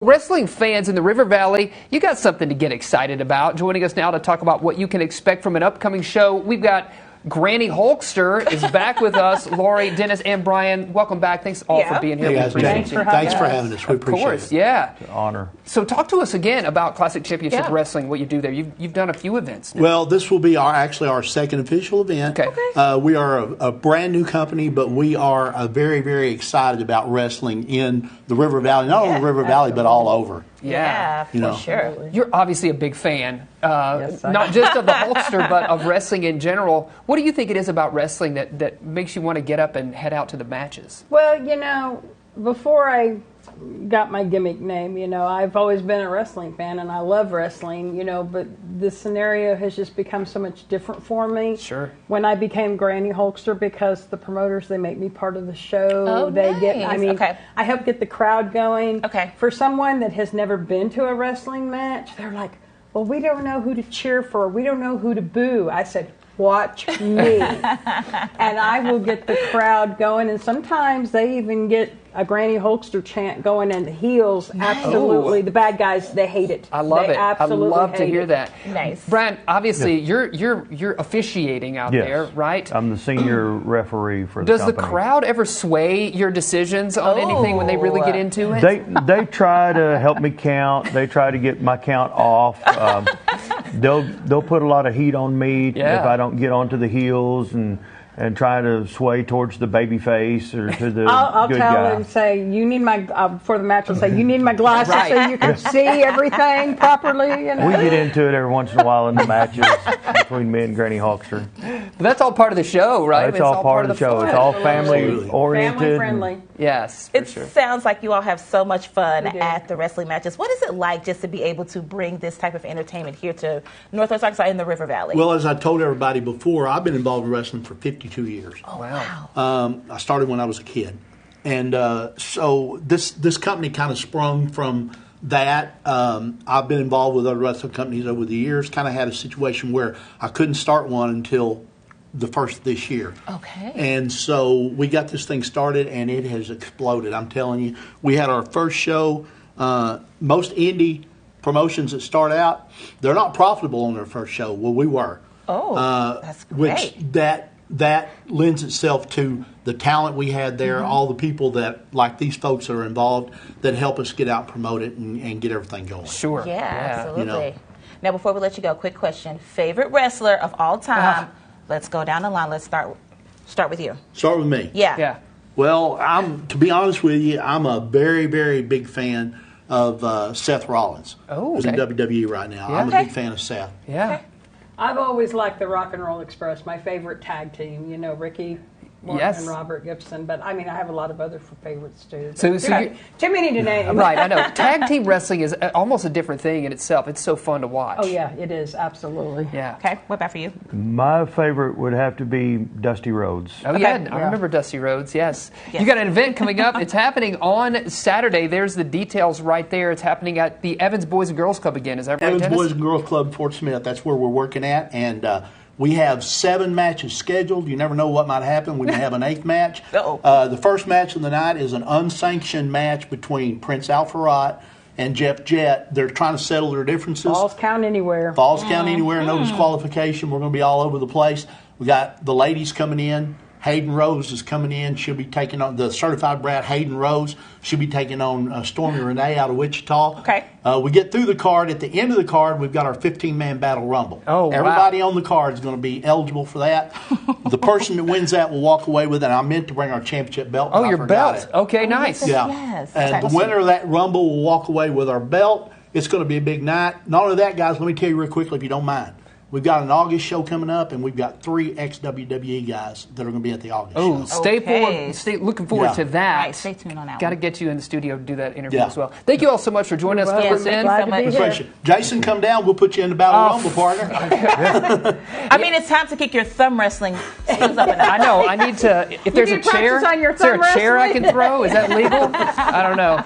Wrestling fans in the River Valley, you got something to get excited about. Joining us now to talk about what you can expect from an upcoming show, we've got Granny Hulkster is back with us. Lori, Dennis, and Brian, welcome back. Thanks all for being here. Hey guys, thanks for having us. We appreciate it. Yeah. It's an honor. So talk to us again about Classic Championship Wrestling, what you do there. You've done a few events now. Well, this will be actually our second official event. Okay. We are a brand new company, but we are very, very excited about wrestling in the River Valley. Not only the River Valley, but all over. Yeah, for sure. You're obviously a big fan, not just of the Hulkster, but of wrestling in general. What do you think it is about wrestling that makes you want to get up and head out to the matches? Well, before I got my gimmick name, I've always been a wrestling fan, and I love wrestling, but this scenario has just become so much different for me. Sure. When I became Granny Hulkster, because the promoters, they make me part of the show. Oh, nice. I help get the crowd going. Okay. For someone that has never been to a wrestling match, they're like, well, we don't know who to cheer for. We don't know who to boo. I said, watch me. And I will get the crowd going. And sometimes they even get a Granny Hulkster chant going, and the heels, absolutely, the bad guys, they hate it. I love they it. I love to hear that. Nice. Brian, obviously, you're officiating out there, right? I'm the senior referee for the Does company. the crowd ever sway your decisions on anything when they really get into it? They try to help me count. They try to get my count off. They'll put a lot of heat on me if I don't get onto the heels and try to sway towards the baby face or to the I'll good tell guy. and say, you need my, before the match, I'll say, you need my glasses so you can see everything properly. We get into it every once in a while in the matches between me and Granny Hulkster. But that's all part of the show, right? It's all part of the show. fun. It's all family oriented. Family friendly. Yes, for It sure. sounds like you all have so much fun We do. at the wrestling matches. What is it like just to be able to bring this type of entertainment here to Northwest Arkansas in the River Valley? Well, as I told everybody before, I've been involved in wrestling for 52 years. Oh, wow. I started when I was a kid. And so this company kind of sprung from that. I've been involved with other wrestling companies over the years, kind of had a situation where I couldn't start one until the first of this year. Okay. And so we got this thing started, and it has exploded. I'm telling you, we had our first show. Most indie promotions that start out, they're not profitable on their first show. Well, we were. Oh, that's great. Which that lends itself to the talent we had there, all the people that, like these folks that are involved, that help us get out and promote it and get everything going. Sure. Yeah, absolutely. You know. Now, before we let you go, quick question. Favorite wrestler of all time? Let's go down the line. Let's start with you. Start with me. Yeah. Well, to be honest with you, I'm a very, very big fan of Seth Rollins. Oh, who's in okay. WWE right now. Yeah. I'm a big fan of Seth. Yeah. Okay. I've always liked the Rock and Roll Express, my favorite tag team. Ricky Morton and Robert Gibson. But I have a lot of other favorites too. So Too many to name. Right, I know. Tag team wrestling is almost a different thing in itself. It's so fun to watch. Oh yeah, it is, absolutely. Yeah. Okay. What about for you? My favorite would have to be Dusty Rhodes. Oh, Okay. yeah, I remember Dusty Rhodes, yes. You got an event coming up. It's happening on Saturday. There's the details right there. It's happening at the Evans Boys and Girls Club again. Is that right, Evans Dennis? Boys and Girls Club, Fort Smith. That's where we're working at, and we have 7 matches scheduled. You never know what might happen. We may have an 8th match. The first match of the night is an unsanctioned match between Prince Alfarad and Jeff Jett. They're trying to settle their differences. Falls count anywhere. Falls count anywhere, no disqualification. We're going to be all over the place. We got the ladies coming in. Hayden Rose is coming in. She'll be taking on the certified brat Hayden Rose. She'll be taking on Stormy Renee out of Wichita. Okay. We get through the card. At the end of the card, we've got our 15-man battle rumble. Oh, wow. Everybody on the card is going to be eligible for that. The person that wins that will walk away with it. I meant to bring our championship belt. Oh, but I your forgot belt. it. Okay, nice. Yeah. Yes. And Okay. the winner of that rumble will walk away with our belt. It's going to be a big night. Not only that, guys, let me tell you real quickly, if you don't mind. We've got an August show coming up, and we've got 3 ex-WWE guys that are going to be at the August Oh, show. stay Okay. forward. Looking forward to that. All right, stay tuned on that Got to one. get you in the studio to do that interview Yeah. as well. Thank you all so much for joining us. You're Fill us welcome. in. Glad so to much. be here. Appreciate it. Jason, come down. We'll put you in the Battle Rumble, partner. I mean, it's time to kick your thumb wrestling skills up a notch. I know. I need to. If there's a need practice chair, on your is there a thumb chair I wrestling? can throw? Is that legal? I don't know.